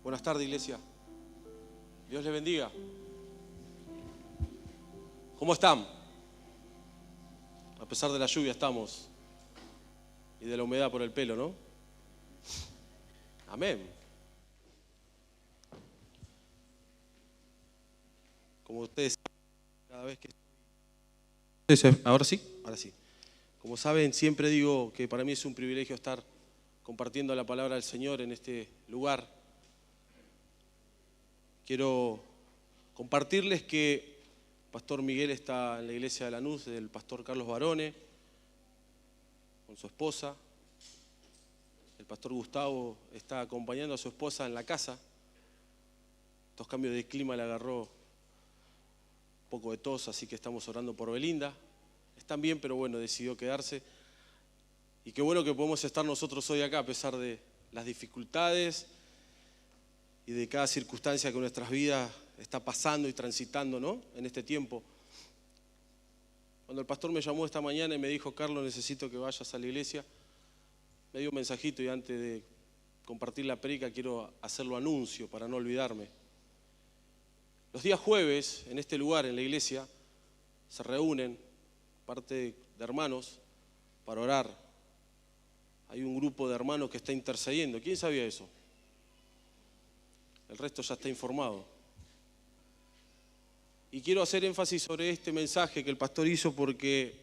Buenas tardes, iglesia. Dios les bendiga. ¿Cómo están? A pesar de la lluvia estamos. Y de la humedad por el pelo, ¿no? Amén. Como ustedes saben, cada vez que estoy... ¿Ahora sí? Ahora sí. Como saben, siempre digo que para mí es un privilegio estar compartiendo la palabra del Señor en este lugar. Quiero compartirles que el pastor Miguel está en la iglesia de Lanús, del pastor Carlos Barone, con su esposa. El pastor Gustavo está acompañando a su esposa en la casa. Estos cambios de clima le agarró un poco de tos, así que estamos orando por Belinda. Están bien, pero bueno, decidió quedarse. Y qué bueno que podemos estar nosotros hoy acá, a pesar de las dificultades y de cada circunstancia que nuestras vidas está pasando y transitando, ¿no? En este tiempo. Cuando el pastor me llamó esta mañana y me dijo: Carlos, necesito que vayas a la iglesia, me dio un mensajito y antes de compartir la prédica quiero hacerlo anuncio para no olvidarme. Los días jueves, en este lugar, en la iglesia, se reúnen parte de hermanos para orar. Hay un grupo de hermanos que está intercediendo. ¿Quién sabía eso? El resto ya está informado. Y quiero hacer énfasis sobre este mensaje que el pastor hizo porque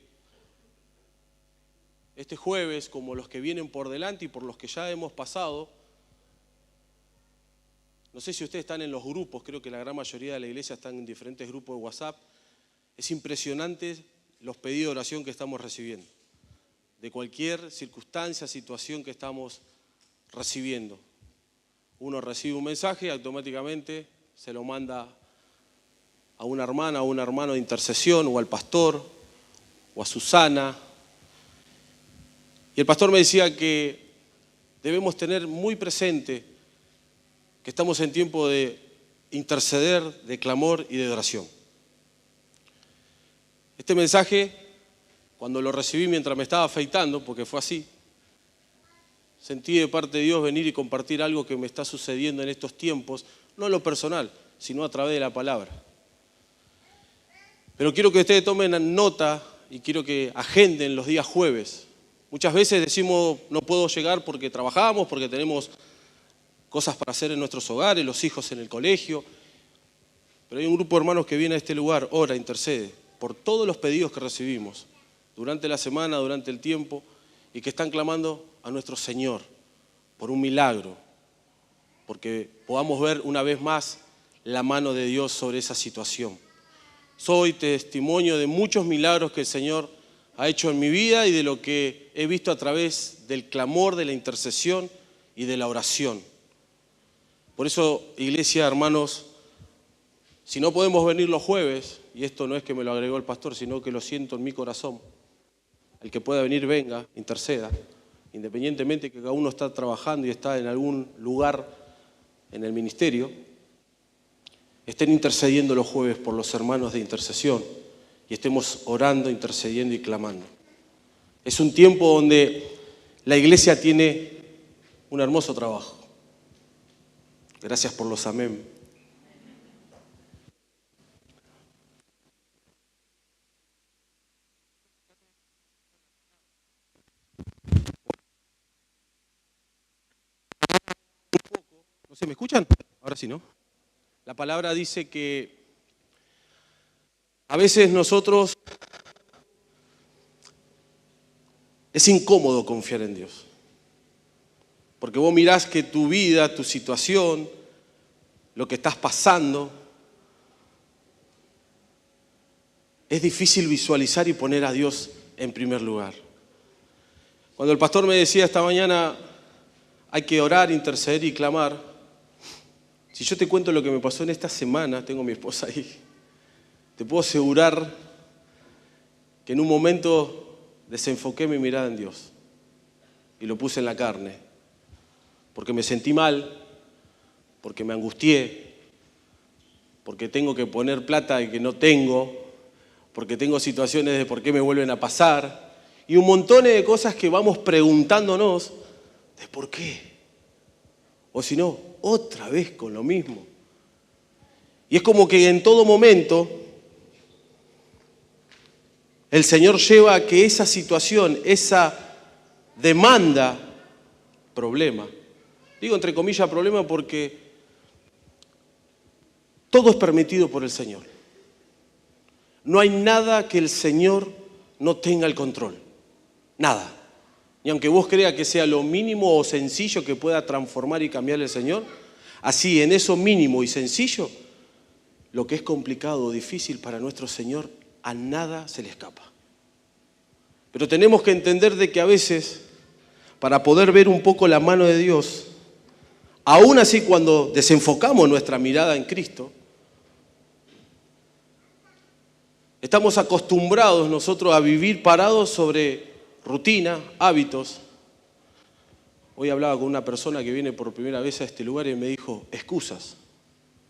este jueves, como los que vienen por delante y por los que ya hemos pasado, no sé si ustedes están en los grupos, creo que la gran mayoría de la iglesia están en diferentes grupos de WhatsApp. Es impresionante los pedidos de oración que estamos recibiendo, de cualquier circunstancia, situación que estamos recibiendo. Uno recibe un mensaje y automáticamente se lo manda a una hermana, a un hermano de intercesión, o al pastor, o a Susana. Y el pastor me decía que debemos tener muy presente que estamos en tiempo de interceder, de clamor y de oración. Este mensaje, cuando lo recibí mientras me estaba afeitando, porque fue así, sentí de parte de Dios venir y compartir algo que me está sucediendo en estos tiempos, no en lo personal, sino a través de la palabra. Pero quiero que ustedes tomen nota y quiero que agenden los días jueves. Muchas veces decimos: no puedo llegar porque trabajamos, porque tenemos cosas para hacer en nuestros hogares, los hijos en el colegio. Pero hay un grupo de hermanos que viene a este lugar, ora, intercede, por todos los pedidos que recibimos durante la semana, durante el tiempo, y que están clamando a nuestro Señor por un milagro, porque podamos ver una vez más la mano de Dios sobre esa situación. Soy testimonio de muchos milagros que el Señor ha hecho en mi vida y de lo que he visto a través del clamor, de la intercesión y de la oración. Por eso, iglesia, hermanos, si no podemos venir los jueves, y esto no es que me lo agregó el pastor, sino que lo siento en mi corazón, el que pueda venir, venga, interceda, independientemente que cada uno está trabajando y está en algún lugar en el ministerio, estén intercediendo los jueves por los hermanos de intercesión y estemos orando, intercediendo y clamando. Es un tiempo donde la iglesia tiene un hermoso trabajo. Gracias por los amén. No sé, ¿me escuchan? Ahora sí, ¿no? La palabra dice que a veces nosotros es incómodo confiar en Dios. Porque vos mirás que tu vida, tu situación, lo que estás pasando, es difícil visualizar y poner a Dios en primer lugar. Cuando el pastor me decía esta mañana, hay que orar, interceder y clamar, si yo te cuento lo que me pasó en esta semana, tengo a mi esposa ahí, te puedo asegurar que en un momento desenfoqué mi mirada en Dios y lo puse en la carne, porque me sentí mal, porque me angustié, porque tengo que poner plata que no tengo, porque tengo situaciones de por qué me vuelven a pasar y un montón de cosas que vamos preguntándonos de por qué. O si no, otra vez con lo mismo. Y es como que en todo momento el Señor lleva a que esa situación, esa demanda, problema, digo entre comillas problema porque todo es permitido por el Señor. No hay nada que el Señor no tenga el control. Nada. Y aunque vos creas que sea lo mínimo o sencillo que pueda transformar y cambiar el Señor, así en eso mínimo y sencillo, lo que es complicado o difícil para nuestro Señor, a nada se le escapa. Pero tenemos que entender de que a veces, para poder ver un poco la mano de Dios, aún así cuando desenfocamos nuestra mirada en Cristo, estamos acostumbrados nosotros a vivir parados sobre rutina, hábitos. Hoy hablaba con una persona que viene por primera vez a este lugar y me dijo, excusas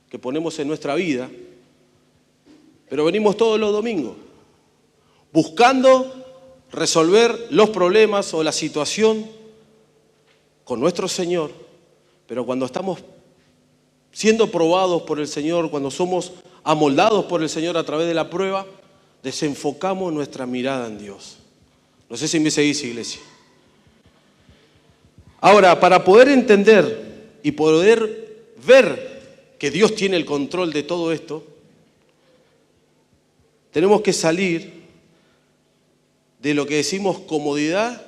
que ponemos en nuestra vida, pero venimos todos los domingos buscando resolver los problemas o la situación con nuestro Señor, pero cuando estamos siendo probados por el Señor, cuando somos amoldados por el Señor a través de la prueba, desenfocamos nuestra mirada en Dios. No sé si me seguís, iglesia. Ahora, para poder entender y poder ver que Dios tiene el control de todo esto, tenemos que salir de lo que decimos comodidad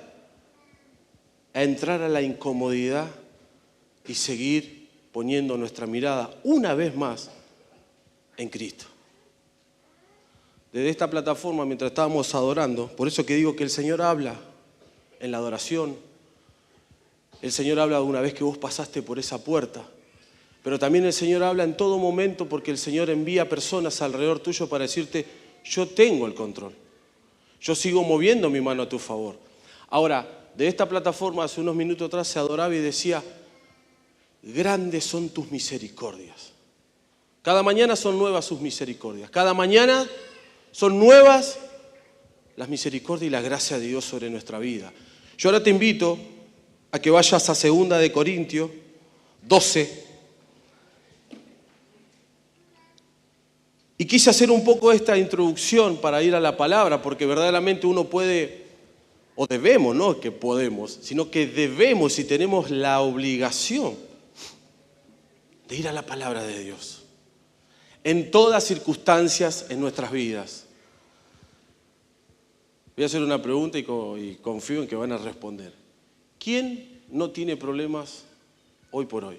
a entrar a la incomodidad y seguir poniendo nuestra mirada una vez más en Cristo. Desde esta plataforma, mientras estábamos adorando, por eso que digo que el Señor habla en la adoración, el Señor habla de una vez que vos pasaste por esa puerta, pero también el Señor habla en todo momento porque el Señor envía personas alrededor tuyo para decirte, yo tengo el control, yo sigo moviendo mi mano a tu favor. Ahora, de esta plataforma hace unos minutos atrás se adoraba y decía, grandes son tus misericordias. Cada mañana son nuevas sus misericordias, cada mañana son nuevas las misericordias y la gracia de Dios sobre nuestra vida. Yo ahora te invito a que vayas a 2 Corintios 12. Y quise hacer un poco esta introducción para ir a la palabra, porque verdaderamente uno puede, o debemos, no que podemos, sino que debemos y tenemos la obligación de ir a la palabra de Dios. En todas circunstancias en nuestras vidas. Voy a hacer una pregunta y confío en que van a responder. ¿Quién no tiene problemas hoy por hoy?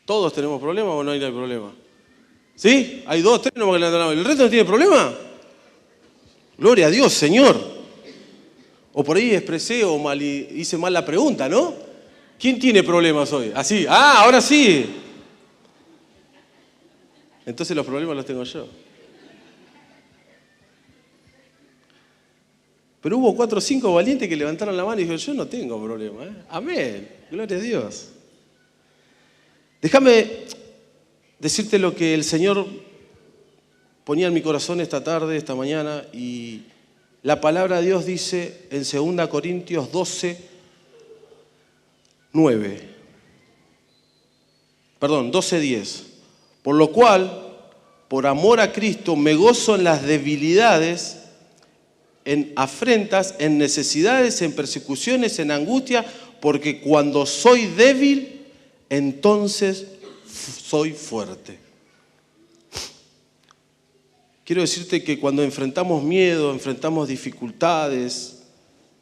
¿Todos tenemos problemas o no hay problema? ¿Sí? Hay 2, 3 nomás que levantan la mano. ¿El resto no tiene problema? Gloria a Dios, Señor. O por ahí expresé o hice mal la pregunta, ¿no? ¿Quién tiene problemas hoy? Así. Ah, ahora sí. Entonces los problemas los tengo yo. Pero hubo 4 o 5 valientes que levantaron la mano y dijeron, yo no tengo problema. Amén. Gloria a Dios. Déjame decirte lo que el Señor ponía en mi corazón esta tarde, esta mañana, y la palabra de Dios dice en 2 Corintios 12, 10. Por lo cual, por amor a Cristo, me gozo en las debilidades, en afrentas, en necesidades, en persecuciones, en angustia, porque cuando soy débil, entonces soy fuerte. Quiero decirte que cuando enfrentamos miedo, enfrentamos dificultades,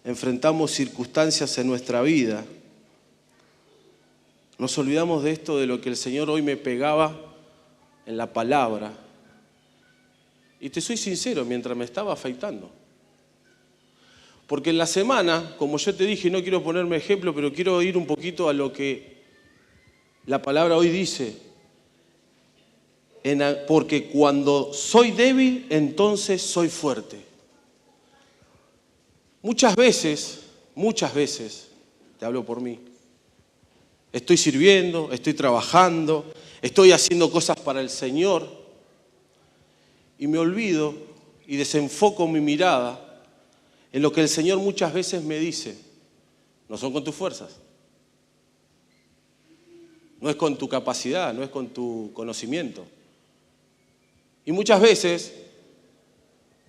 enfrentamos circunstancias en nuestra vida, nos olvidamos de esto, de lo que el Señor hoy me pegaba en la palabra. Y te soy sincero, mientras me estaba afeitando. Porque en la semana, como yo te dije, no quiero ponerme ejemplo, pero quiero ir un poquito a lo que la palabra hoy dice. Porque cuando soy débil, entonces soy fuerte. Muchas veces, te hablo por mí, estoy sirviendo, estoy trabajando, estoy haciendo cosas para el Señor y me olvido y desenfoco mi mirada en lo que el Señor muchas veces me dice, no son con tus fuerzas, no es con tu capacidad, no es con tu conocimiento. Y muchas veces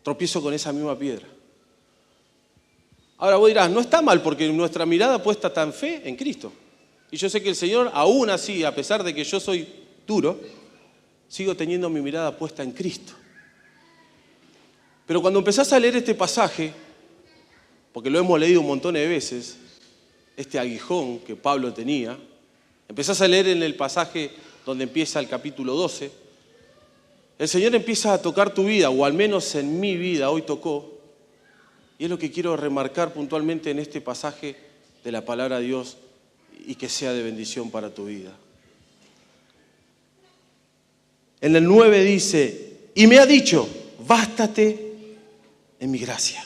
tropiezo con esa misma piedra. Ahora vos dirás, no está mal porque nuestra mirada puesta está en fe en Cristo. Y yo sé que el Señor, aún así, a pesar de que yo soy duro, sigo teniendo mi mirada puesta en Cristo. Pero cuando empezás a leer este pasaje, porque lo hemos leído un montón de veces, este aguijón que Pablo tenía, empezás a leer en el pasaje donde empieza el capítulo 12, el Señor empieza a tocar tu vida, o al menos en mi vida hoy tocó, y es lo que quiero remarcar puntualmente en este pasaje de la palabra de Dios y que sea de bendición para tu vida. En el 9 dice, y me ha dicho, bástate en mi gracia,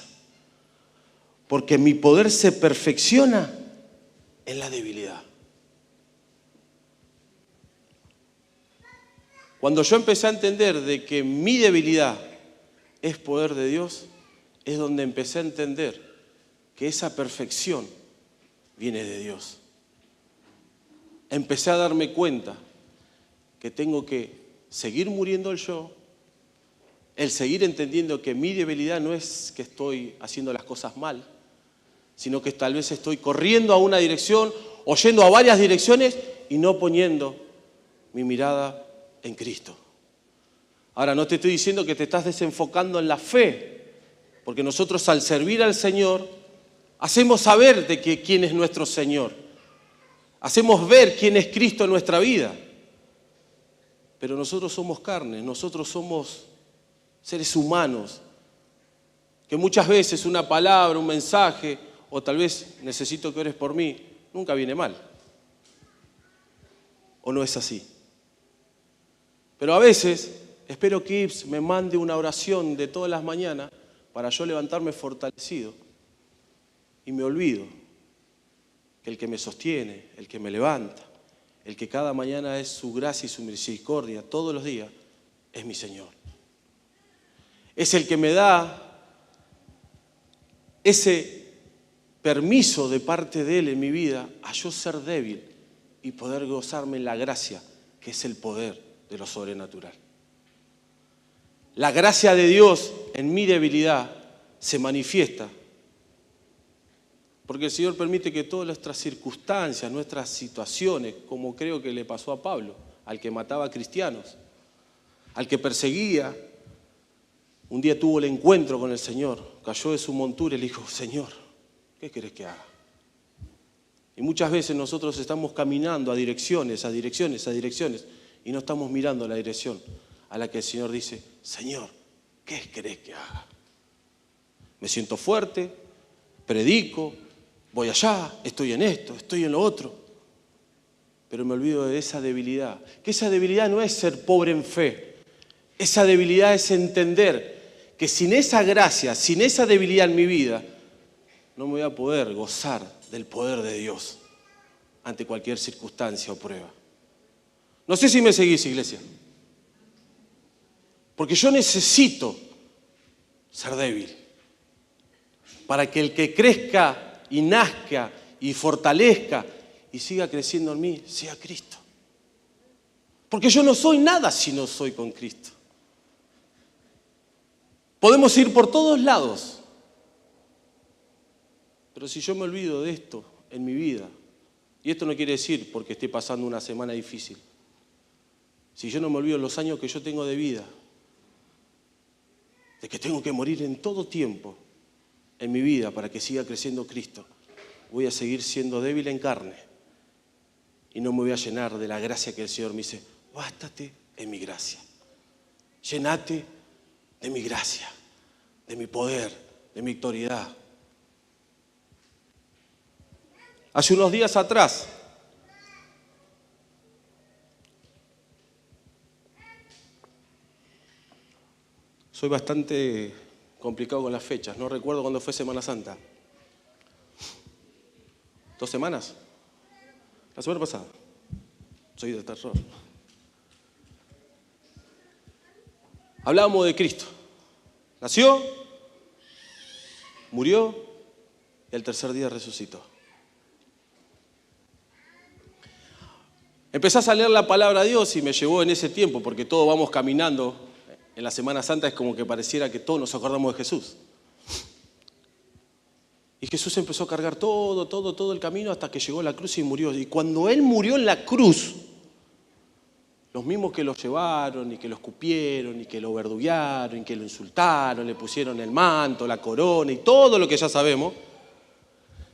porque mi poder se perfecciona en la debilidad. Cuando yo empecé a entender de que mi debilidad es poder de Dios, es donde empecé a entender que esa perfección viene de Dios. Empecé a darme cuenta que tengo que seguir muriendo el yo, el seguir entendiendo que mi debilidad no es que estoy haciendo las cosas mal, sino que tal vez estoy corriendo a una dirección o yendo a varias direcciones y no poniendo mi mirada en Cristo. Ahora, no te estoy diciendo que te estás desenfocando en la fe, porque nosotros al servir al Señor hacemos saber de que quién es nuestro Señor. Hacemos ver quién es Cristo en nuestra vida. Pero nosotros somos carne, nosotros somos seres humanos, que muchas veces una palabra, un mensaje, o tal vez necesito que ores por mí, nunca viene mal. ¿O no es así? Pero a veces espero que Ips me mande una oración de todas las mañanas para yo levantarme fortalecido. Y me olvido que el que me sostiene, el que me levanta, el que cada mañana es su gracia y su misericordia todos los días, es mi Señor. Es el que me da ese permiso de parte de Él en mi vida a yo ser débil y poder gozarme en la gracia, que es el poder de lo sobrenatural. La gracia de Dios en mi debilidad se manifiesta porque el Señor permite que todas nuestras circunstancias, nuestras situaciones, como creo que le pasó a Pablo, al que mataba a cristianos, al que perseguía, un día tuvo el encuentro con el Señor, cayó de su montura y le dijo, Señor, ¿qué querés que haga? Y muchas veces nosotros estamos caminando a direcciones, y no estamos mirando la dirección a la que el Señor dice, Señor, ¿qué querés que haga? Me siento fuerte, predico, voy allá, estoy en esto, estoy en lo otro, pero me olvido de esa debilidad, que esa debilidad no es ser pobre en fe, esa debilidad es entender que sin esa gracia, sin esa debilidad en mi vida, no me voy a poder gozar del poder de Dios ante cualquier circunstancia o prueba. No sé si me seguís, iglesia. Porque yo necesito ser débil para que el que crezca y nazca y fortalezca y siga creciendo en mí sea Cristo. Porque yo no soy nada si no soy con Cristo. Podemos ir por todos lados, pero si yo me olvido de esto en mi vida, y esto no quiere decir porque esté pasando una semana difícil, si yo no me olvido los años que yo tengo de vida, de que tengo que morir en todo tiempo en mi vida para que siga creciendo Cristo, voy a seguir siendo débil en carne y no me voy a llenar de la gracia que el Señor me dice, bástate en mi gracia, llénate de mi gracia, de mi poder, de mi autoridad. Hace unos días atrás, soy bastante complicado con las fechas, no recuerdo cuándo fue Semana Santa. 2 semanas. La semana pasada. Soy de terror. Hablábamos de Cristo. Nació, murió y al tercer día resucitó. Empezás a leer la palabra de Dios y me llevó en ese tiempo, porque todos vamos caminando. En la Semana Santa es como que pareciera que todos nos acordamos de Jesús. Y Jesús empezó a cargar todo el camino hasta que llegó a la cruz y murió. Y cuando Él murió en la cruz, los mismos que lo llevaron y que lo escupieron y que lo verduguearon y que lo insultaron, le pusieron el manto, la corona y todo lo que ya sabemos,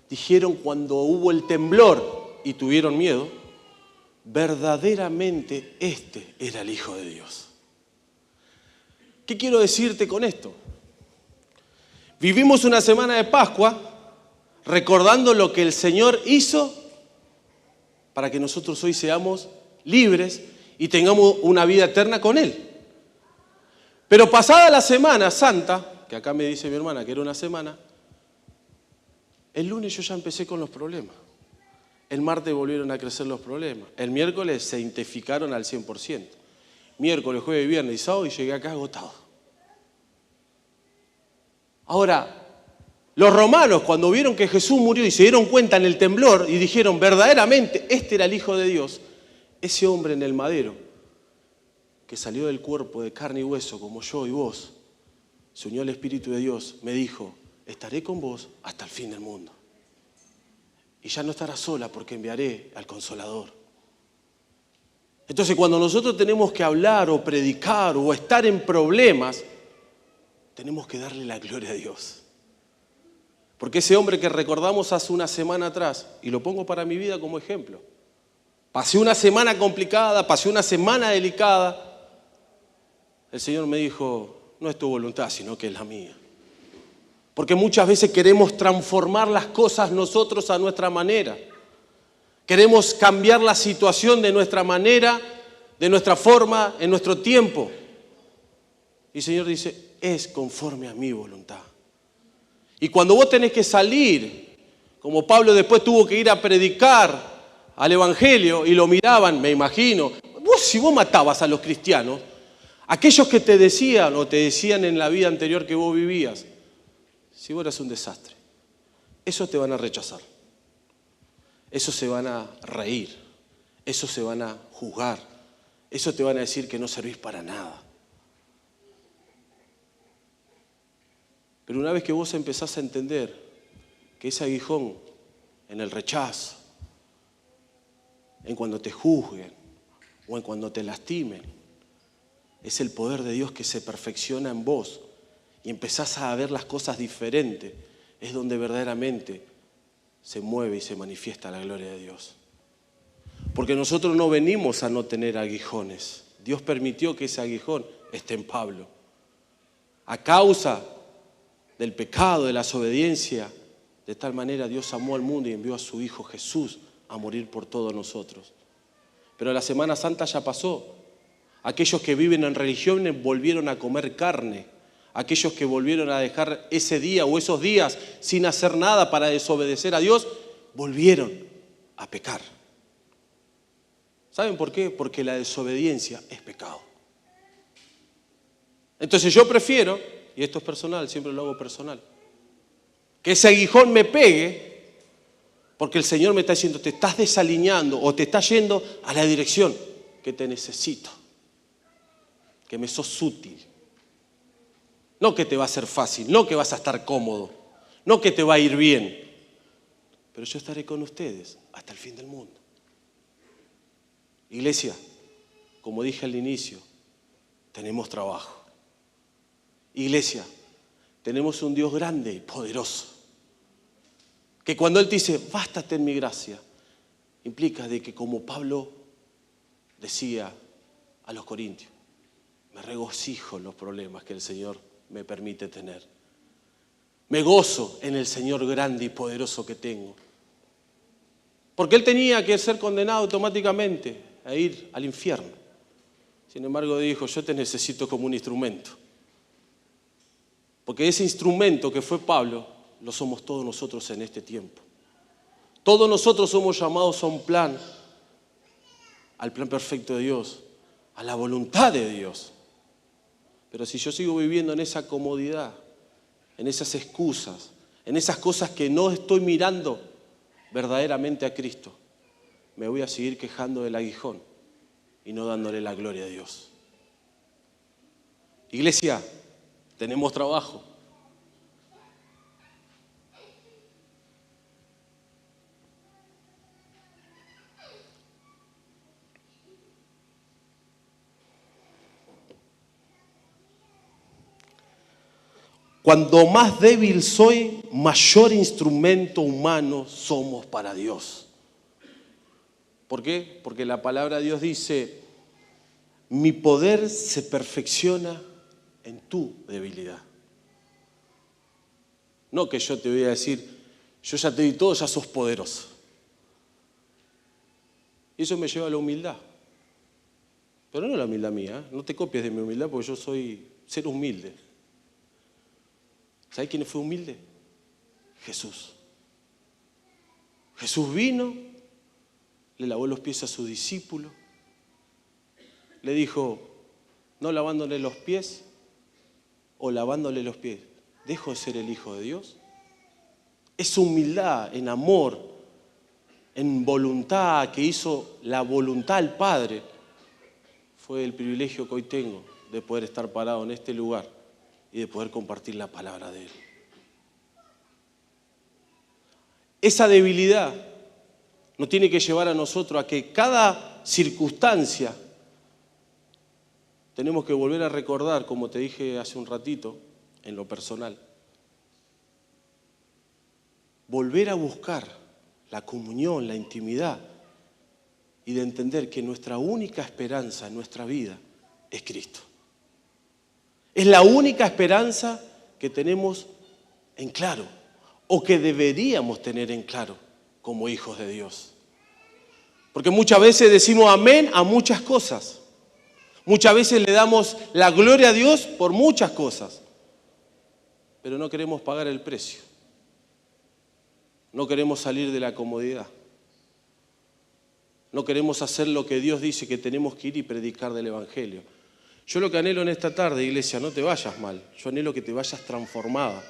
dijeron cuando hubo el temblor y tuvieron miedo, verdaderamente este era el Hijo de Dios. ¿Qué quiero decirte con esto? Vivimos una semana de Pascua recordando lo que el Señor hizo para que nosotros hoy seamos libres y tengamos una vida eterna con Él. Pero pasada la Semana Santa, que acá me dice mi hermana que era una semana, el lunes yo ya empecé con los problemas. El martes volvieron a crecer los problemas. El miércoles se intensificaron al 100%. Miércoles, jueves, viernes y sábado y llegué acá agotado. Ahora, los romanos cuando vieron que Jesús murió y se dieron cuenta en el temblor y dijeron verdaderamente este era el Hijo de Dios, ese hombre en el madero que salió del cuerpo de carne y hueso como yo y vos, se unió al Espíritu de Dios, me dijo, estaré con vos hasta el fin del mundo. Y ya no estarás sola porque enviaré al Consolador. Entonces cuando nosotros tenemos que hablar o predicar o estar en problemas, tenemos que darle la gloria a Dios. Porque ese hombre que recordamos hace una semana atrás, y lo pongo para mi vida como ejemplo, pasé una semana complicada, pasé una semana delicada, el Señor me dijo, no es tu voluntad, sino que es la mía. Porque muchas veces queremos transformar las cosas nosotros a nuestra manera. Queremos cambiar la situación de nuestra manera, de nuestra forma, en nuestro tiempo. Y el Señor dice, es conforme a mi voluntad. Y cuando vos tenés que salir, como Pablo después tuvo que ir a predicar al Evangelio y lo miraban, me imagino, si vos matabas a los cristianos, aquellos que te decían o te decían en la vida anterior que vos vivías, si vos eras un desastre, esos te van a rechazar, esos se van a reír, esos se van a juzgar, esos te van a decir que no servís para nada. Pero una vez que vos empezás a entender que ese aguijón en el rechazo, en cuando te juzguen o en cuando te lastimen, es el poder de Dios que se perfecciona en vos y empezás a ver las cosas diferentes, es donde verdaderamente se mueve y se manifiesta la gloria de Dios. Porque nosotros no venimos a no tener aguijones. Dios permitió que ese aguijón esté en Pablo. A causa del pecado, de la desobediencia, de tal manera Dios amó al mundo y envió a su Hijo Jesús a morir por todos nosotros. Pero la Semana Santa ya pasó. Aquellos que viven en religiones volvieron a comer carne. Aquellos que volvieron a dejar ese día o esos días sin hacer nada para desobedecer a Dios, volvieron a pecar. ¿Saben por qué? Porque la desobediencia es pecado. Entonces yo prefiero, y esto es personal, siempre lo hago personal, que ese aguijón me pegue, porque el Señor me está diciendo, te estás desalineando o te estás yendo a la dirección que te necesito, que me sos útil. No que te va a ser fácil, no que vas a estar cómodo, no que te va a ir bien, pero yo estaré con ustedes hasta el fin del mundo. Iglesia, como dije al inicio, tenemos trabajo. Iglesia, tenemos un Dios grande y poderoso, que cuando Él te dice, bástate en mi gracia, implica de que como Pablo decía a los corintios, me regocijo en los problemas que el Señor me permite tener. Me gozo en el Señor grande y poderoso que tengo. Porque Él tenía que ser condenado automáticamente a ir al infierno. Sin embargo dijo, yo te necesito como un instrumento. Porque ese instrumento que fue Pablo, lo somos todos nosotros en este tiempo. Todos nosotros somos llamados a un plan, al plan perfecto de Dios, a la voluntad de Dios. Pero si yo sigo viviendo en esa comodidad, en esas excusas, en esas cosas que no estoy mirando verdaderamente a Cristo, me voy a seguir quejando del aguijón y no dándole la gloria a Dios. Iglesia, tenemos trabajo. Cuando más débil soy, mayor instrumento humano somos para Dios. ¿Por qué? Porque la palabra de Dios dice, mi poder se perfecciona en tu debilidad. No que yo te voy a decir, yo ya te di todo, ya sos poderoso. Y eso me lleva a la humildad. Pero no la humildad mía, no te copies de mi humildad porque yo soy ser humilde. ¿Sabes quién fue humilde? Jesús. Jesús vino, le lavó los pies a su discípulo, le dijo, no lavándole los pies o lavándole los pies, ¿dejo de ser el Hijo de Dios? Es humildad en amor, en voluntad, que hizo la voluntad al Padre. Fue el privilegio que hoy tengo de poder estar parado en este lugar y de poder compartir la palabra de Él. Esa debilidad nos tiene que llevar a nosotros a que cada circunstancia tenemos que volver a recordar, como te dije hace un ratito, en lo personal, volver a buscar la comunión, la intimidad y de entender que nuestra única esperanza en nuestra vida es Cristo. Es la única esperanza que tenemos en claro, o que deberíamos tener en claro como hijos de Dios. Porque muchas veces decimos amén a muchas cosas. Muchas veces le damos la gloria a Dios por muchas cosas. Pero no queremos pagar el precio. No queremos salir de la comodidad. No queremos hacer lo que Dios dice que tenemos que ir y predicar del Evangelio. Yo lo que anhelo en esta tarde, iglesia, no te vayas mal. Yo anhelo que te vayas transformado,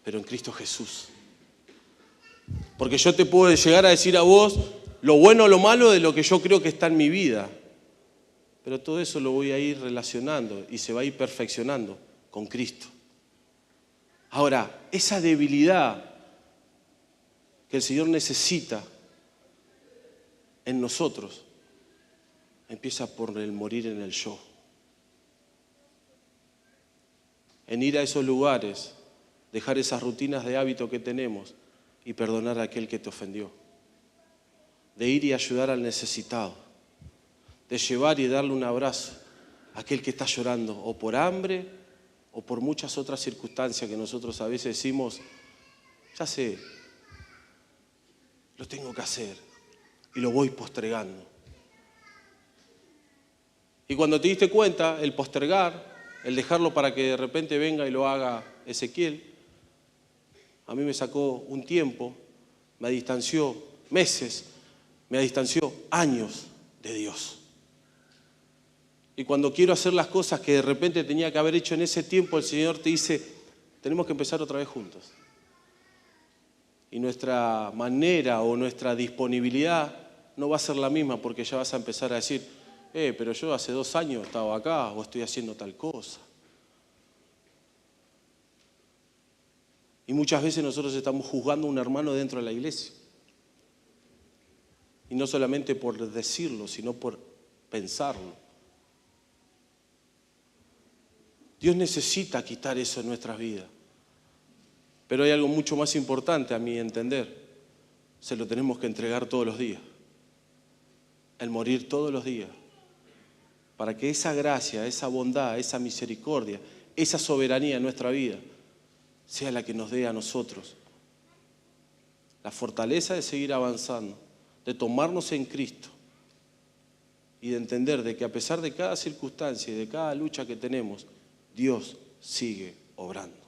pero en Cristo Jesús. Porque yo te puedo llegar a decir a vos lo bueno o lo malo de lo que yo creo que está en mi vida. Pero todo eso lo voy a ir relacionando y se va a ir perfeccionando con Cristo. Ahora, esa debilidad que el Señor necesita en nosotros empieza por el morir en el yo. En ir a esos lugares, dejar esas rutinas de hábito que tenemos y perdonar a aquel que te ofendió. De ir y ayudar al necesitado. De llevar y darle un abrazo a aquel que está llorando, o por hambre, o por muchas otras circunstancias que nosotros a veces decimos, ya sé, lo tengo que hacer, y lo voy postergando. Y cuando te diste cuenta, el postergar, el dejarlo para que de repente venga y lo haga Ezequiel, a mí me sacó un tiempo, me distanció meses, me distanció años de Dios. Y cuando quiero hacer las cosas que de repente tenía que haber hecho en ese tiempo, el Señor te dice, tenemos que empezar otra vez juntos. Y nuestra manera o nuestra disponibilidad no va a ser la misma porque ya vas a empezar a decir, pero yo hace 2 años estaba acá o estoy haciendo tal cosa. Y muchas veces nosotros estamos juzgando a un hermano dentro de la iglesia. Y no solamente por decirlo, sino por pensarlo. Dios necesita quitar eso en nuestras vidas. Pero hay algo mucho más importante a mi entender. Se lo tenemos que entregar todos los días. El morir todos los días. Para que esa gracia, esa bondad, esa misericordia, esa soberanía en nuestra vida sea la que nos dé a nosotros la fortaleza de seguir avanzando, de tomarnos en Cristo y de entender de que a pesar de cada circunstancia y de cada lucha que tenemos, Dios sigue obrando.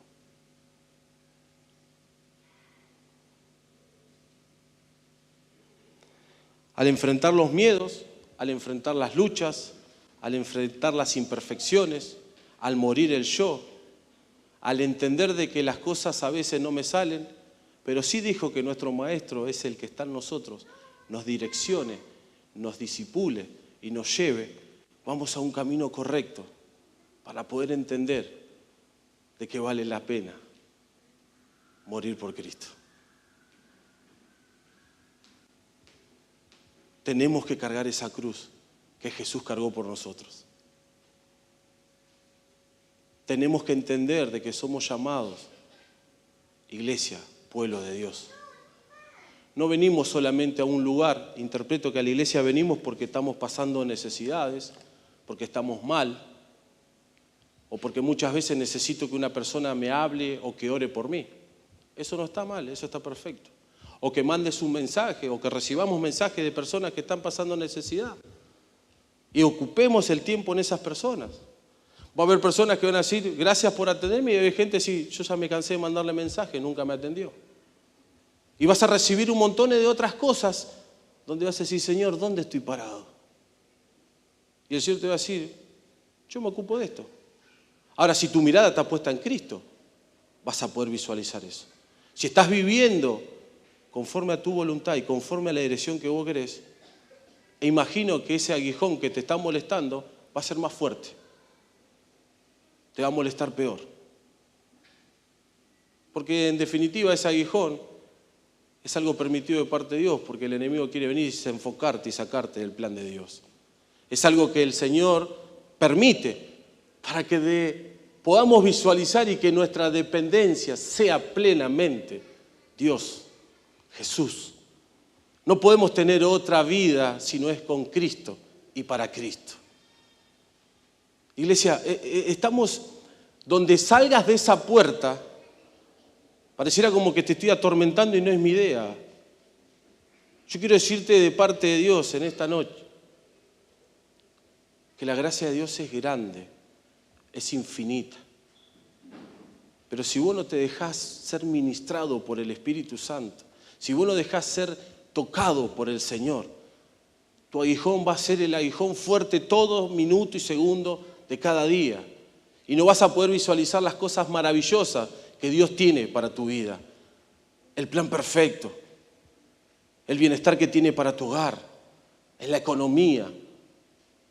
Al enfrentar los miedos, al enfrentar las luchas, al enfrentar las imperfecciones, al morir el yo, al entender de que las cosas a veces no me salen, Pero sí dijo que nuestro Maestro es el que está en nosotros, nos direccione, nos disipule y nos lleve, vamos a un camino correcto para poder entender de que vale la pena morir por Cristo. Tenemos que cargar esa cruz que Jesús cargó por nosotros. Tenemos que entender de que somos llamados, iglesia, pueblo de Dios. No venimos solamente a un lugar, interpreto que a la iglesia venimos porque estamos pasando necesidades, porque estamos mal, o porque muchas veces necesito que una persona me hable o que ore por mí. Eso no está mal, eso está perfecto. O que mandes un mensaje, o que recibamos mensajes de personas que están pasando necesidad. Y ocupemos el tiempo en esas personas. Va a haber personas que van a decir, gracias por atenderme, y hay gente que dice, yo ya me cansé de mandarle mensaje, nunca me atendió. Y vas a recibir un montón de otras cosas donde vas a decir, Señor, ¿dónde estoy parado? Y el Señor te va a decir, yo me ocupo de esto. Ahora, si tu mirada está puesta en Cristo, vas a poder visualizar eso. Si estás viviendo conforme a tu voluntad y conforme a la dirección que vos querés, e imagino que ese aguijón que te está molestando va a ser más fuerte. Te va a molestar peor. Porque en definitiva ese aguijón es algo permitido de parte de Dios, porque el enemigo quiere venir y desenfocarte y sacarte del plan de Dios. Es algo que el Señor permite para que podamos visualizar y que nuestra dependencia sea plenamente Dios, Jesús. No podemos tener otra vida si no es con Cristo y para Cristo. Iglesia, estamos donde salgas de esa puerta, pareciera como que te estoy atormentando y no es mi idea. Yo quiero decirte de parte de Dios en esta noche que la gracia de Dios es grande, es infinita. Pero si vos no te dejás ser ministrado por el Espíritu Santo, si vos no dejás ser tocado por el Señor, tu aguijón va a ser el aguijón fuerte todo minuto y segundo de cada día. Y no vas a poder visualizar las cosas maravillosas que Dios tiene para tu vida. El plan perfecto, el bienestar que tiene para tu hogar, en la economía.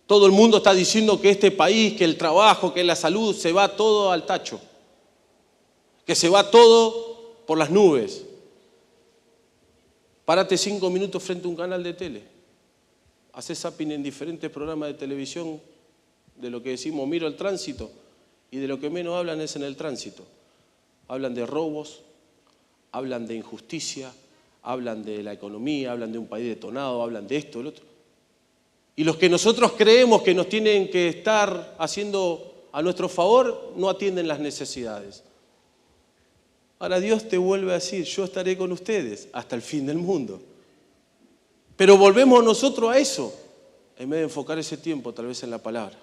Todo el mundo está diciendo que este país, que el trabajo, que la salud, se va todo al tacho. Que se va todo por las nubes. Párate 5 minutos frente a un canal de tele. Hacé zapping en diferentes programas de televisión de lo que decimos miro el tránsito y de lo que menos hablan es en el tránsito. Hablan de robos, hablan de injusticia, hablan de la economía, hablan de un país detonado, hablan de esto, del otro. Y los que nosotros creemos que nos tienen que estar haciendo a nuestro favor no atienden las necesidades. Ahora Dios te vuelve a decir, yo estaré con ustedes hasta el fin del mundo. Pero volvemos nosotros a eso, en vez de enfocar ese tiempo tal vez en la palabra,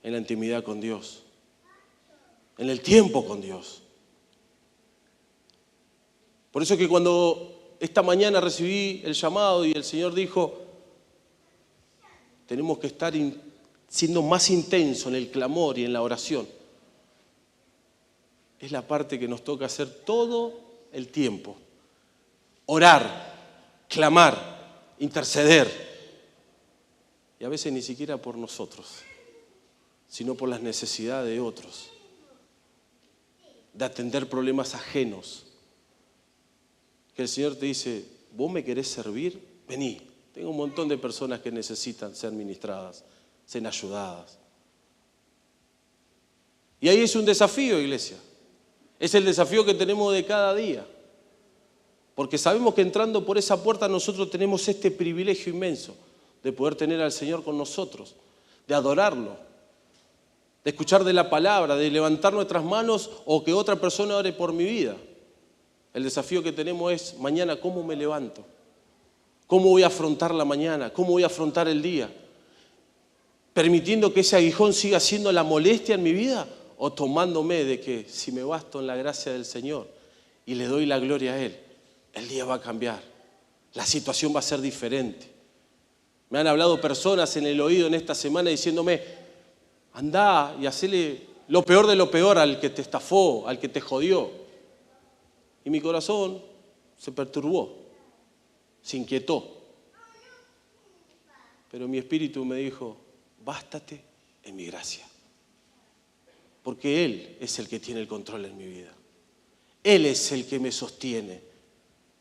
en la intimidad con Dios, en el tiempo con Dios. Por eso que cuando esta mañana recibí el llamado y el Señor dijo, tenemos que estar siendo más intensos en el clamor y en la oración. Es la parte que nos toca hacer todo el tiempo. Orar, clamar, interceder. Y a veces ni siquiera por nosotros, sino por las necesidades de otros. De atender problemas ajenos. Que el Señor te dice, ¿vos me querés servir? Vení. Tengo un montón de personas que necesitan ser ministradas, ser ayudadas. Y ahí es un desafío, iglesia. Es el desafío que tenemos de cada día. Porque sabemos que entrando por esa puerta nosotros tenemos este privilegio inmenso de poder tener al Señor con nosotros, de adorarlo, de escuchar de la palabra, de levantar nuestras manos o que otra persona ore por mi vida. El desafío que tenemos es mañana, ¿cómo me levanto? ¿Cómo voy a afrontar la mañana? ¿Cómo voy a afrontar el día? ¿Permitiendo que ese aguijón siga siendo la molestia en mi vida? ¿O tomándome de que si me basto en la gracia del Señor y le doy la gloria a Él, el día va a cambiar? La situación va a ser diferente. Me han hablado personas en el oído en esta semana diciéndome, andá y hacele lo peor de lo peor al que te estafó, al que te jodió. Y mi corazón se perturbó, se inquietó. Pero mi espíritu me dijo, bástate en mi gracia. Porque Él es el que tiene el control en mi vida. Él es el que me sostiene.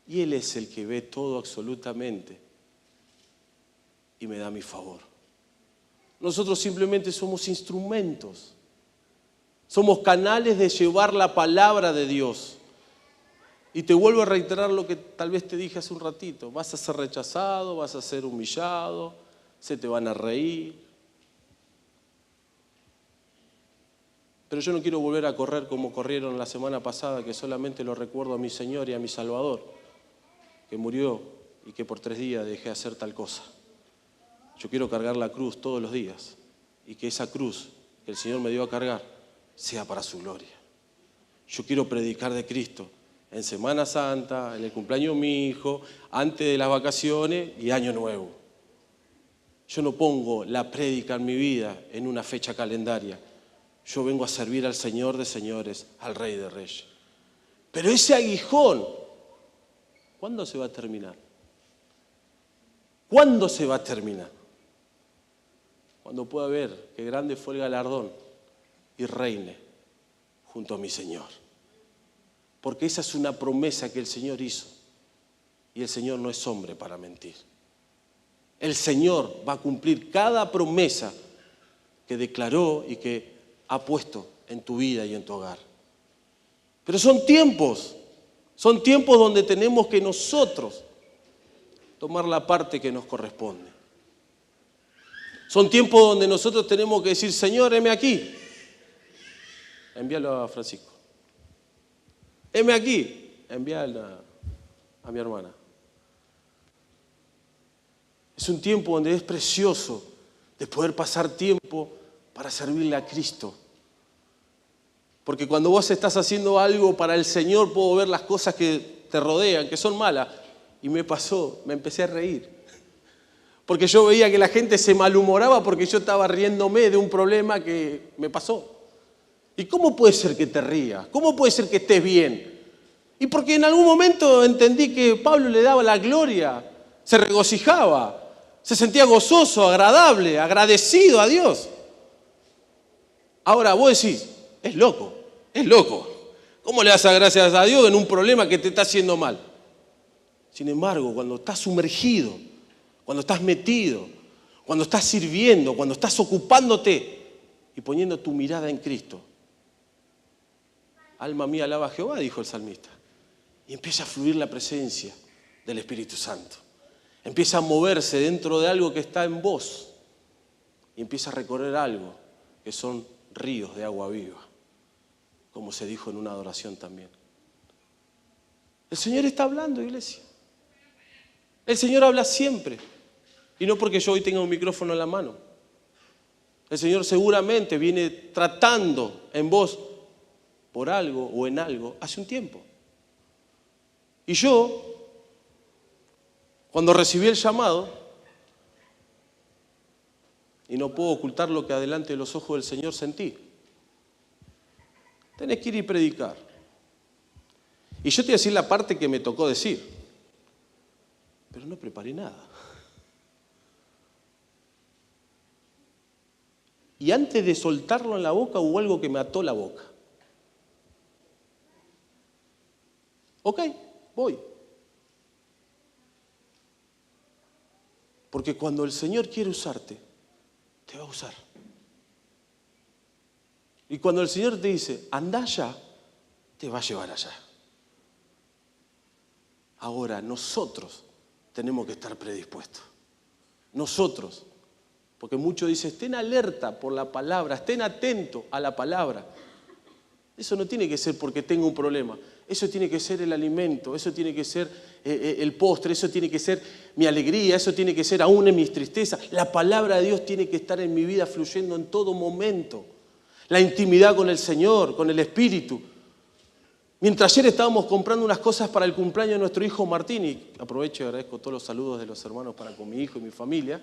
Y Él es el que ve todo absolutamente y me da mi favor. Nosotros simplemente somos instrumentos. Somos canales de llevar la palabra de Dios. Y te vuelvo a reiterar lo que tal vez te dije hace un ratito. Vas a ser rechazado, vas a ser humillado, se te van a reír. Pero yo no quiero volver a correr como corrieron la semana pasada, que solamente lo recuerdo a mi Señor y a mi Salvador, que murió y que por 3 días dejé de hacer tal cosa. Yo quiero cargar la cruz todos los días y que esa cruz que el Señor me dio a cargar sea para su gloria. Yo quiero predicar de Cristo en Semana Santa, en el cumpleaños de mi hijo, antes de las vacaciones y Año Nuevo. Yo no pongo la prédica en mi vida en una fecha calendaria. Yo vengo a servir al Señor de señores, al Rey de reyes. Pero ese aguijón, ¿cuándo se va a terminar? ¿Cuándo se va a terminar? Cuando pueda ver que grande fue el galardón y reine junto a mi Señor. Porque esa es una promesa que el Señor hizo. Y el Señor no es hombre para mentir. El Señor va a cumplir cada promesa que declaró y que ha puesto en tu vida y en tu hogar. Pero son tiempos donde tenemos que nosotros tomar la parte que nos corresponde. Son tiempos donde nosotros tenemos que decir, Señor, heme aquí. Envíalo a Francisco. Heme aquí. Envíalo a mi hermana. Es un tiempo donde es precioso de poder pasar tiempo para servirle a Cristo. Porque cuando vos estás haciendo algo para el Señor, puedo ver las cosas que te rodean, que son malas. Y me pasó, me empecé a reír. Porque yo veía que la gente se malhumoraba porque yo estaba riéndome de un problema que me pasó. ¿Y cómo puede ser que te rías? ¿Cómo puede ser que estés bien? Y porque en algún momento entendí que Pablo le daba la gloria, se regocijaba, se sentía gozoso, agradable, agradecido a Dios. Ahora vos decís, es loco. ¿Cómo le das gracias a Dios en un problema que te está haciendo mal? Sin embargo, cuando estás sumergido, cuando estás metido, cuando estás sirviendo, cuando estás ocupándote y poniendo tu mirada en Cristo, alma mía alaba a Jehová, dijo el salmista, y empieza a fluir la presencia del Espíritu Santo. Empieza a moverse dentro de algo que está en vos y empieza a recorrer algo que son ríos de agua viva, como se dijo en una adoración también. El Señor está hablando, iglesia. El Señor habla siempre. Y no porque yo hoy tenga un micrófono en la mano. El Señor seguramente viene tratando en vos por algo o en algo hace un tiempo. Y yo, cuando recibí el llamado, y no puedo ocultar lo que adelante de los ojos del Señor sentí, tenés que ir y predicar. Y yo te voy a decir la parte que me tocó decir, pero no preparé nada. Y antes de soltarlo en la boca hubo algo que me ató la boca. Ok, voy. Porque cuando el Señor quiere usarte, te va a usar. Y cuando el Señor te dice, anda allá, te va a llevar allá. Ahora, nosotros tenemos que estar predispuestos. Nosotros. Porque muchos dicen, estén alerta por la palabra, estén atentos a la palabra. Eso no tiene que ser porque tengo un problema. Eso tiene que ser el alimento, eso tiene que ser el postre, eso tiene que ser mi alegría, eso tiene que ser aún en mis tristezas. La palabra de Dios tiene que estar en mi vida fluyendo en todo momento. La intimidad con el Señor, con el Espíritu. Mientras ayer estábamos comprando unas cosas para el cumpleaños de nuestro hijo Martín, y aprovecho y agradezco todos los saludos de los hermanos para con mi hijo y mi familia,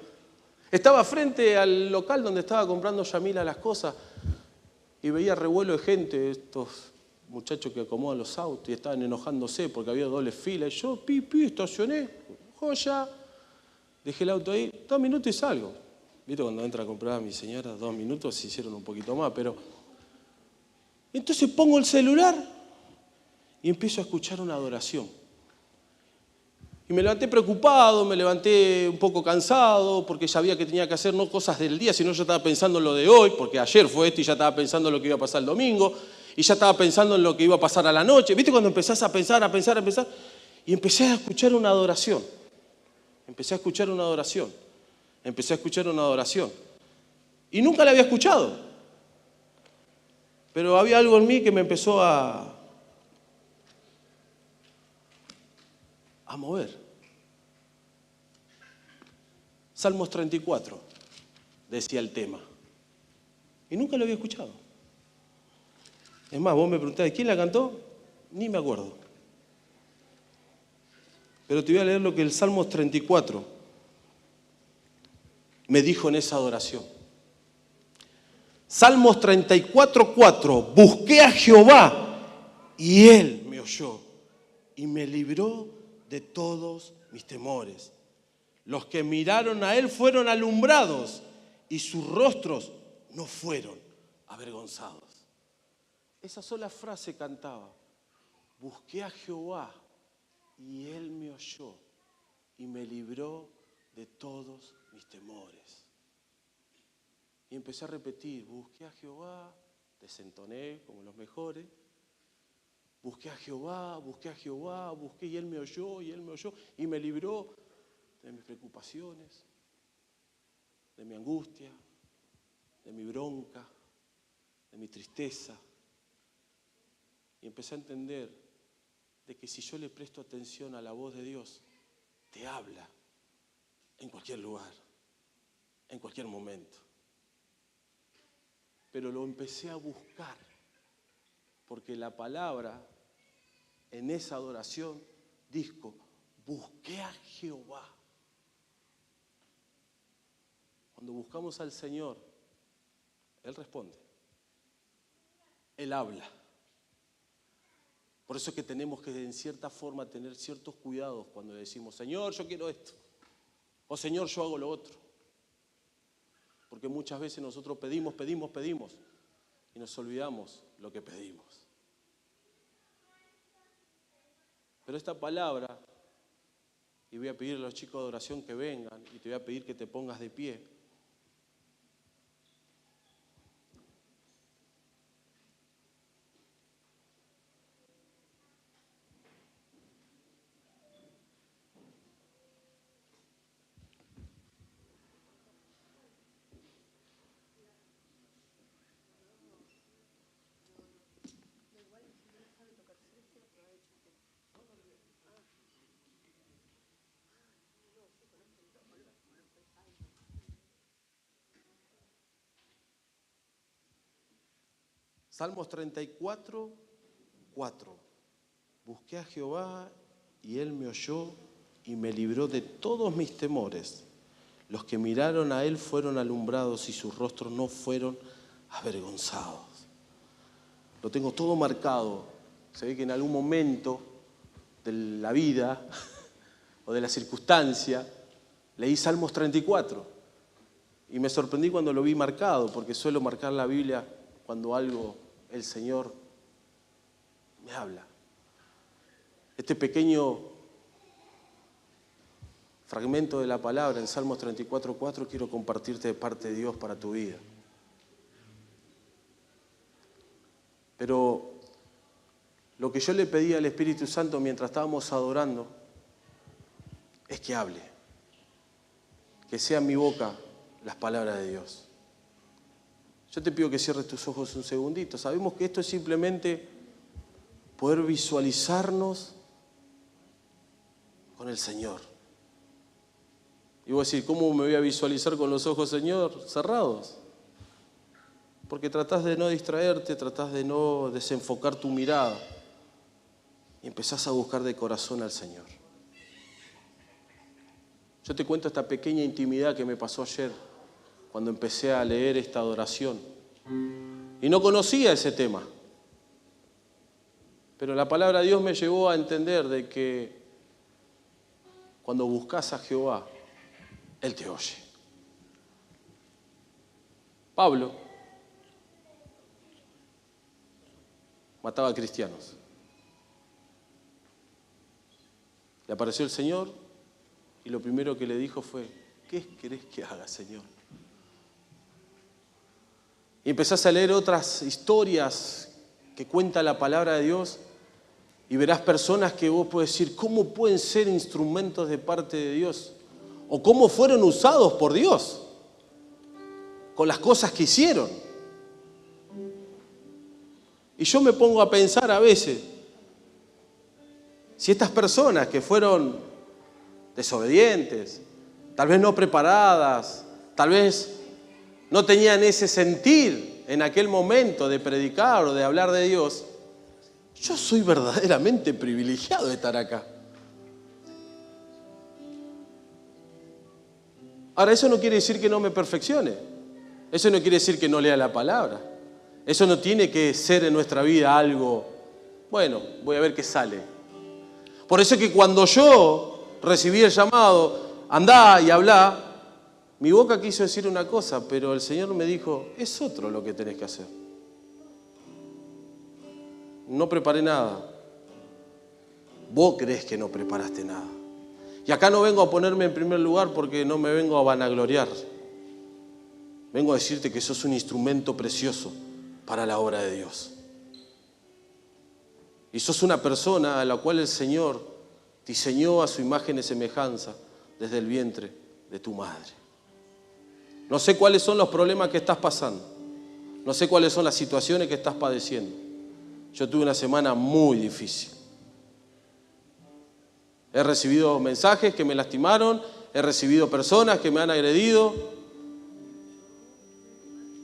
estaba frente al local donde estaba comprando Yamila las cosas y veía revuelo de gente, estos muchachos que acomodan los autos y estaban enojándose porque había doble fila. Y yo, estacioné, joya, dejé el auto ahí, 2 minutos y salgo. ¿Viste cuando entra a comprar a mi señora? 2 minutos, se hicieron un poquito más, pero... Entonces pongo el celular y empiezo a escuchar una adoración. Y me levanté preocupado, me levanté un poco cansado, porque sabía que tenía que hacer no cosas del día, sino yo estaba pensando en lo de hoy, porque ayer fue esto y ya estaba pensando en lo que iba a pasar el domingo, y ya estaba pensando en lo que iba a pasar a la noche. ¿Viste cuando empezás a pensar? Y empecé a escuchar una adoración. Empecé a escuchar una adoración. Y nunca la había escuchado. Pero había algo en mí que me empezó a mover. Salmos 34, decía el tema. Y nunca lo había escuchado. Es más, vos me preguntás, ¿quién la cantó? Ni me acuerdo. Pero te voy a leer lo que el Salmos 34 me dijo en esa adoración. Salmos 34:4. Busqué a Jehová y Él me oyó y me libró de todos mis temores. Los que miraron a Él fueron alumbrados y sus rostros no fueron avergonzados. Esa sola frase cantaba. Busqué a Jehová y Él me oyó y me libró de todos mis temores. Y empecé a repetir, busqué a Jehová, desentoné como los mejores. Busqué a Jehová, busqué y Él me oyó y me libró de mis preocupaciones, de mi angustia, de mi bronca, de mi tristeza. Y empecé a entender de que si yo le presto atención a la voz de Dios, te habla en cualquier lugar, en cualquier momento. Pero lo empecé a buscar, porque la palabra en esa adoración dijo, busqué a Jehová. Cuando buscamos al Señor, Él responde, Él habla. Por eso es que tenemos que en cierta forma tener ciertos cuidados cuando decimos, Señor, yo quiero esto, o Señor, yo hago lo otro. Porque muchas veces nosotros pedimos y nos olvidamos lo que pedimos. Pero esta palabra, y voy a pedir a los chicos de adoración que vengan, y te voy a pedir que te pongas de pie. Salmos 34, 4. Busqué a Jehová y Él me oyó y me libró de todos mis temores. Los que miraron a Él fueron alumbrados y sus rostros no fueron avergonzados. Lo tengo todo marcado. Se ve que en algún momento de la vida o de la circunstancia leí Salmos 34 y me sorprendí cuando lo vi marcado, porque suelo marcar la Biblia cuando el Señor me habla. Este pequeño fragmento de la palabra en Salmos 34:4 quiero compartirte de parte de Dios para tu vida. Pero lo que yo le pedí al Espíritu Santo mientras estábamos adorando es que hable, que sea en mi boca las palabras de Dios. Yo te pido que cierres tus ojos un segundito. Sabemos que esto es simplemente poder visualizarnos con el Señor. Y voy a decir, ¿cómo me voy a visualizar con los ojos, Señor, cerrados? Porque tratás de no distraerte, tratás de no desenfocar tu mirada y empezás a buscar de corazón al Señor. Yo te cuento esta pequeña intimidad que me pasó ayer cuando empecé a leer esta adoración. Y no conocía ese tema. Pero la palabra de Dios me llevó a entender de que cuando buscas a Jehová, Él te oye. Pablo mataba a cristianos. Le apareció el Señor y lo primero que le dijo fue: ¿qué querés que haga, Señor? Y empezás a leer otras historias que cuenta la palabra de Dios y verás personas que vos podés decir, ¿cómo pueden ser instrumentos de parte de Dios? O cómo fueron usados por Dios con las cosas que hicieron. Y yo me pongo a pensar a veces, si estas personas que fueron desobedientes, tal vez no preparadas, tal vez no tenían ese sentir en aquel momento de predicar o de hablar de Dios, yo soy verdaderamente privilegiado de estar acá. Ahora, eso no quiere decir que no me perfeccione. Eso no quiere decir que no lea la palabra. Eso no tiene que ser en nuestra vida algo, bueno, voy a ver qué sale. Por eso es que cuando yo recibí el llamado, andá y hablá, mi boca quiso decir una cosa, pero el Señor me dijo, es otro lo que tenés que hacer. No preparé nada. Vos creés que no preparaste nada. Y acá no vengo a ponerme en primer lugar porque no me vengo a vanagloriar. Vengo a decirte que sos un instrumento precioso para la obra de Dios. Y sos una persona a la cual el Señor diseñó a su imagen y semejanza desde el vientre de tu madre. No sé cuáles son los problemas que estás pasando. No sé cuáles son las situaciones que estás padeciendo. Yo tuve una semana muy difícil. He recibido mensajes que me lastimaron, he recibido personas que me han agredido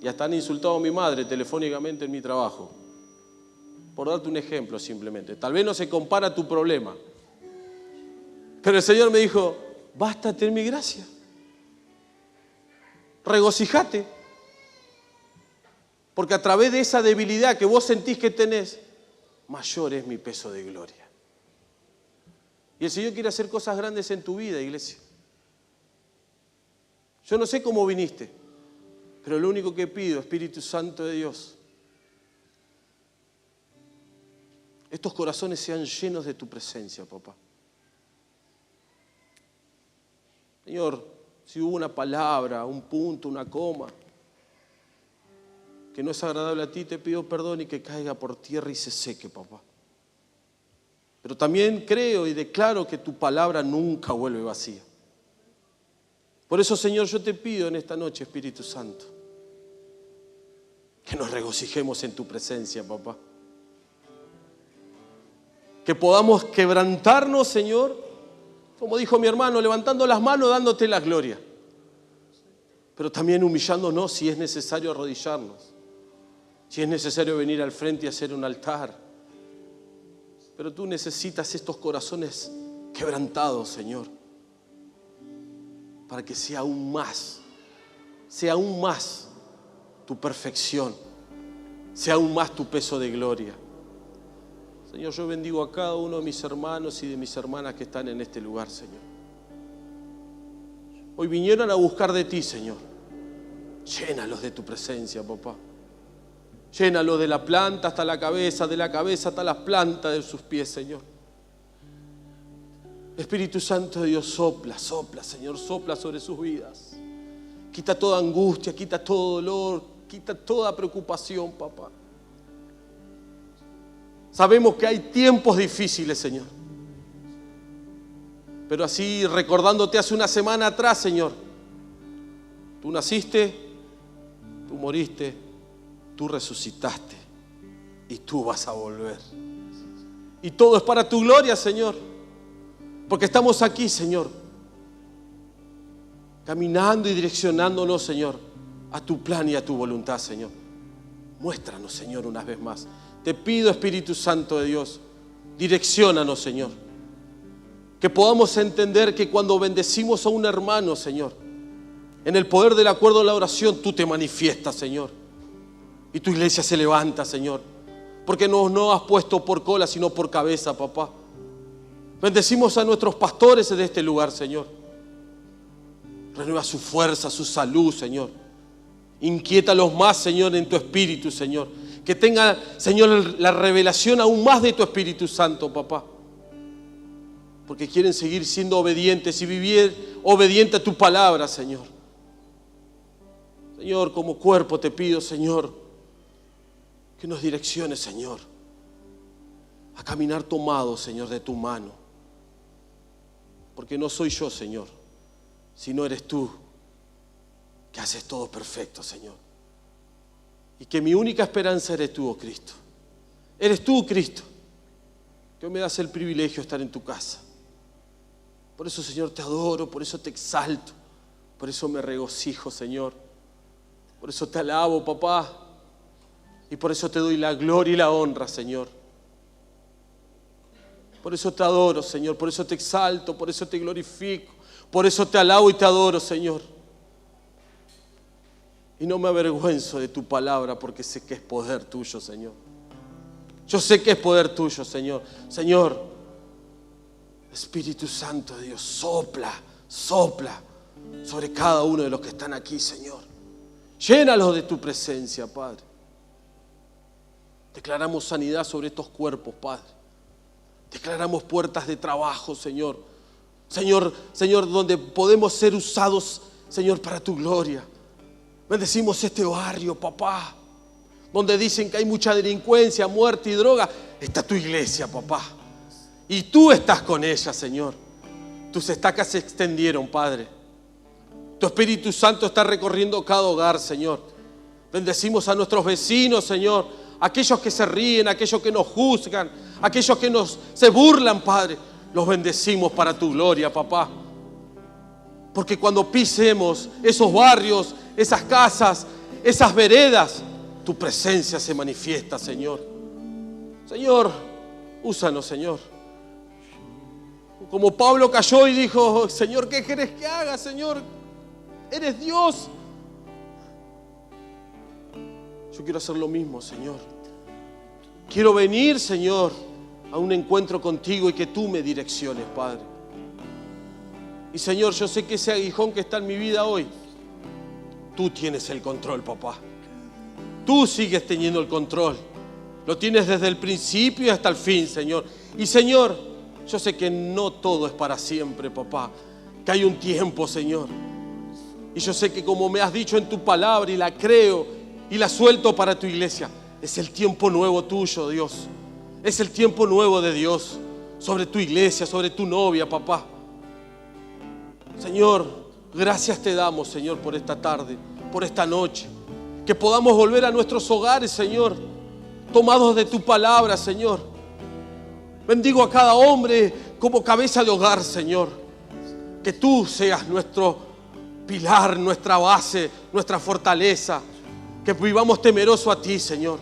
y hasta han insultado a mi madre telefónicamente en mi trabajo. Por darte un ejemplo simplemente. Tal vez no se compara tu problema, pero el Señor me dijo, bástate en mi gracia. Regocijate. Porque a través de esa debilidad que vos sentís que tenés, mayor es mi peso de gloria. Y el Señor quiere hacer cosas grandes en tu vida, iglesia. Yo no sé cómo viniste, pero lo único que pido, Espíritu Santo de Dios, estos corazones sean llenos de tu presencia, papá. Señor, si hubo una palabra, un punto, una coma que no es agradable a ti, te pido perdón y que caiga por tierra y se seque, papá. Pero también creo y declaro que tu palabra nunca vuelve vacía. Por eso, Señor, yo te pido en esta noche, Espíritu Santo, que nos regocijemos en tu presencia, papá. Que podamos quebrantarnos, Señor, como dijo mi hermano, levantando las manos, dándote la gloria. Pero también humillándonos si es necesario arrodillarnos. Si es necesario venir al frente y hacer un altar. Pero tú necesitas estos corazones quebrantados, Señor, para que sea aún más tu perfección, sea aún más tu peso de gloria. Señor, yo bendigo a cada uno de mis hermanos y de mis hermanas que están en este lugar, Señor. Hoy vinieron a buscar de ti, Señor. Llénalos de tu presencia, papá. Llénalos de la planta hasta la cabeza, de la cabeza hasta las plantas de sus pies, Señor. Espíritu Santo de Dios, sopla, sopla, Señor, sopla sobre sus vidas. Quita toda angustia, quita todo dolor, quita toda preocupación, papá. Sabemos que hay tiempos difíciles, Señor. Pero así, recordándote hace una semana atrás, Señor, tú naciste, tú moriste, tú resucitaste y tú vas a volver. Y todo es para tu gloria, Señor. Porque estamos aquí, Señor, caminando y direccionándonos, Señor, a tu plan y a tu voluntad, Señor. Muéstranos, Señor, una vez más. Te pido, Espíritu Santo de Dios, direcciónanos, Señor. Que podamos entender que cuando bendecimos a un hermano, Señor, en el poder del acuerdo de la oración, tú te manifiestas, Señor. Y tu iglesia se levanta, Señor. porque no has puesto por cola, sino por cabeza, papá. Bendecimos a nuestros pastores de este lugar, Señor. Renueva su fuerza, su salud, Señor. Inquiétalos más, Señor, en tu espíritu, Señor. Que tenga, Señor, la revelación aún más de tu Espíritu Santo, papá. Porque quieren seguir siendo obedientes y vivir obediente a tu palabra, Señor. Señor, como cuerpo te pido, Señor, que nos direcciones, Señor, a caminar tomados, Señor, de tu mano. Porque no soy yo, Señor, sino eres tú, que haces todo perfecto, Señor. Y que mi única esperanza eres tú, oh Cristo. Eres tú, Cristo, que hoy me das el privilegio de estar en tu casa. Por eso, Señor, te adoro, por eso te exalto, por eso me regocijo, Señor. Por eso te alabo, papá, y por eso te doy la gloria y la honra, Señor. Por eso te adoro, Señor, por eso te exalto, por eso te glorifico, por eso te alabo y te adoro, Señor. Y no me avergüenzo de tu palabra porque sé que es poder tuyo, Señor. Yo sé que es poder tuyo, Señor. Señor, Espíritu Santo de Dios, sopla sobre cada uno de los que están aquí, Señor. Llénalos de tu presencia, Padre. Declaramos sanidad sobre estos cuerpos, Padre. Declaramos puertas de trabajo, Señor. Señor, donde podemos ser usados, Señor, para tu gloria. Bendecimos este barrio, papá, donde dicen que hay mucha delincuencia, muerte y droga. Está tu iglesia, papá. Y tú estás con ella, Señor. Tus estacas se extendieron, Padre. Tu Espíritu Santo está recorriendo cada hogar, Señor. Bendecimos a nuestros vecinos, Señor. Aquellos que se ríen, aquellos que nos juzgan, aquellos que se burlan, Padre. Los bendecimos para tu gloria, papá. Porque cuando pisemos esos barrios, esas casas, esas veredas, tu presencia se manifiesta, Señor. Señor, úsanos, Señor. Como Pablo cayó y dijo: Señor, ¿qué querés que haga, Señor? Eres Dios. Yo quiero hacer lo mismo, Señor. Quiero venir, Señor, a un encuentro contigo y que tú me direcciones, Padre. Y Señor, yo sé que ese aguijón que está en mi vida hoy, tú tienes el control, papá. Tú sigues teniendo el control. Lo tienes desde el principio hasta el fin, Señor. Y Señor, yo sé que no todo es para siempre, papá. Que hay un tiempo, Señor. Y yo sé que como me has dicho en tu palabra y la creo y la suelto para tu iglesia, es el tiempo nuevo tuyo, Dios. Es el tiempo nuevo de Dios sobre tu iglesia, sobre tu novia, papá. Señor, gracias te damos, Señor, por esta tarde, por esta noche. Que podamos volver a nuestros hogares, Señor, tomados de tu palabra, Señor. Bendigo a cada hombre como cabeza de hogar, Señor. Que tú seas nuestro pilar, nuestra base, nuestra fortaleza. Que vivamos temeroso a ti, Señor.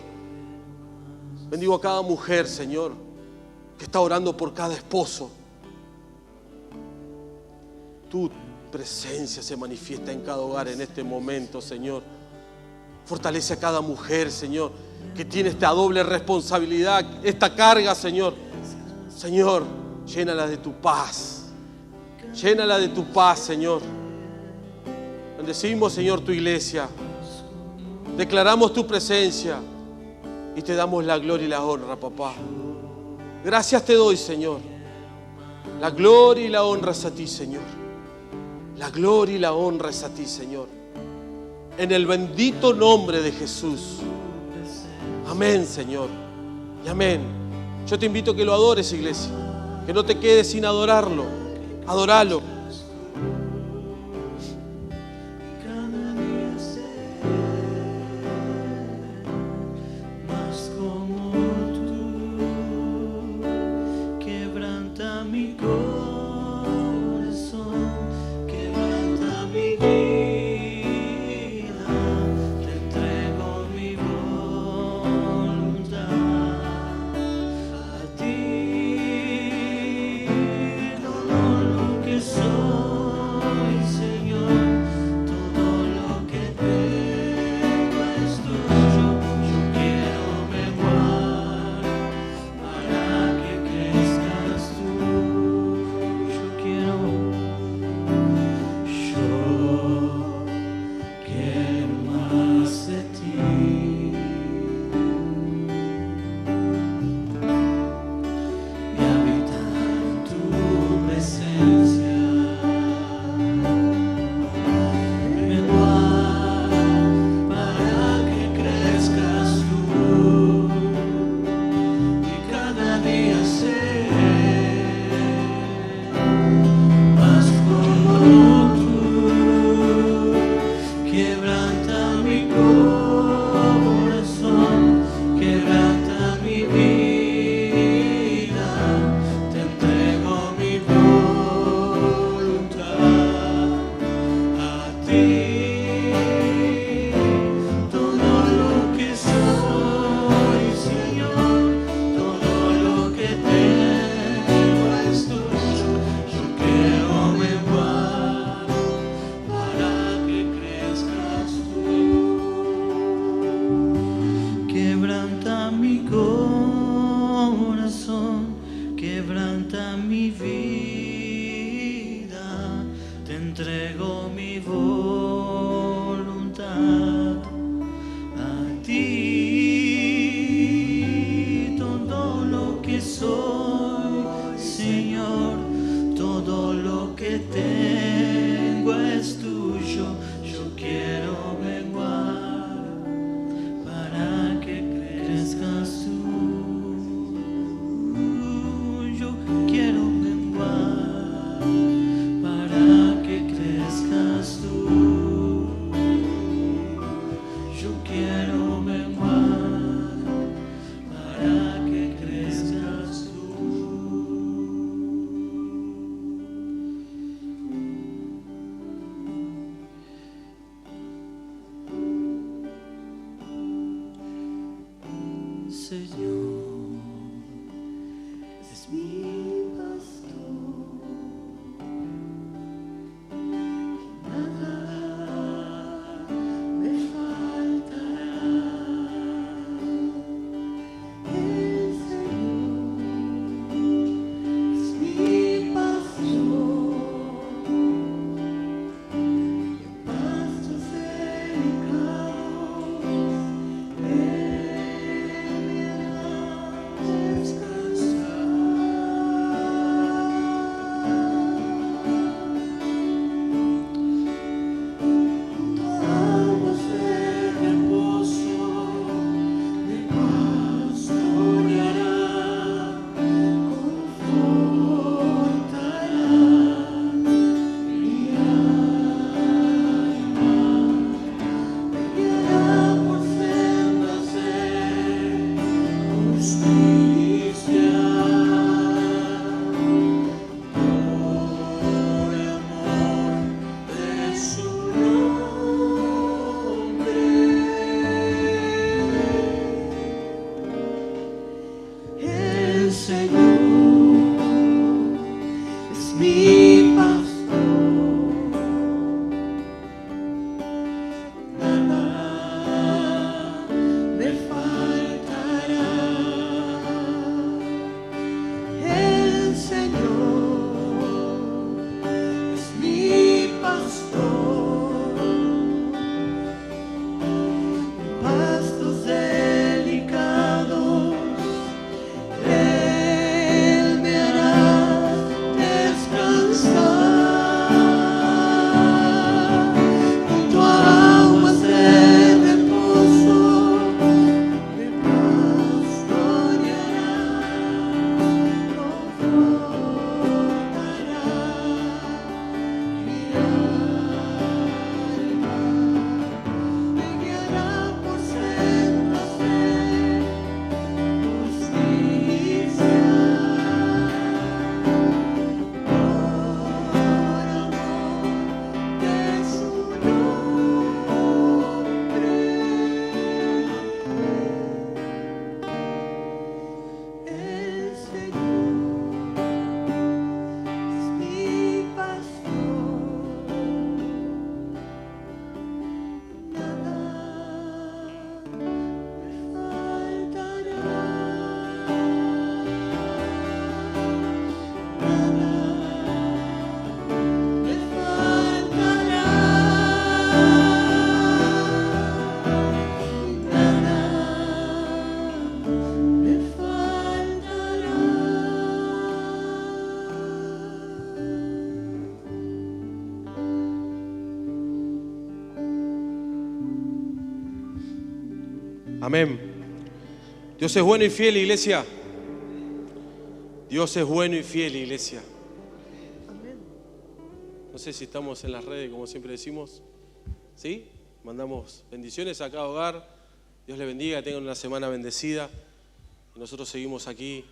Bendigo a cada mujer, Señor, que está orando por cada esposo. Tu presencia se manifiesta en cada hogar en este momento, Señor. Fortalece a cada mujer, Señor, que tiene esta doble responsabilidad, esta carga, Señor. Señor, llénala de tu paz. Llénala de tu paz, Señor. Bendecimos, Señor, tu iglesia. Declaramos tu presencia y te damos la gloria y la honra, papá. Gracias te doy, Señor. La gloria y la honra es a ti, Señor. La gloria y la honra es a ti, Señor. En el bendito nombre de Jesús. Amén, Señor. Y amén. Yo te invito a que lo adores, iglesia. Que no te quedes sin adorarlo. Adóralo. Que soy Amén. Dios es bueno y fiel, iglesia. Dios es bueno y fiel, iglesia. No sé si estamos en las redes, como siempre decimos. ¿Sí? Mandamos bendiciones a cada hogar. Dios les bendiga, tengan una semana bendecida. Y nosotros seguimos aquí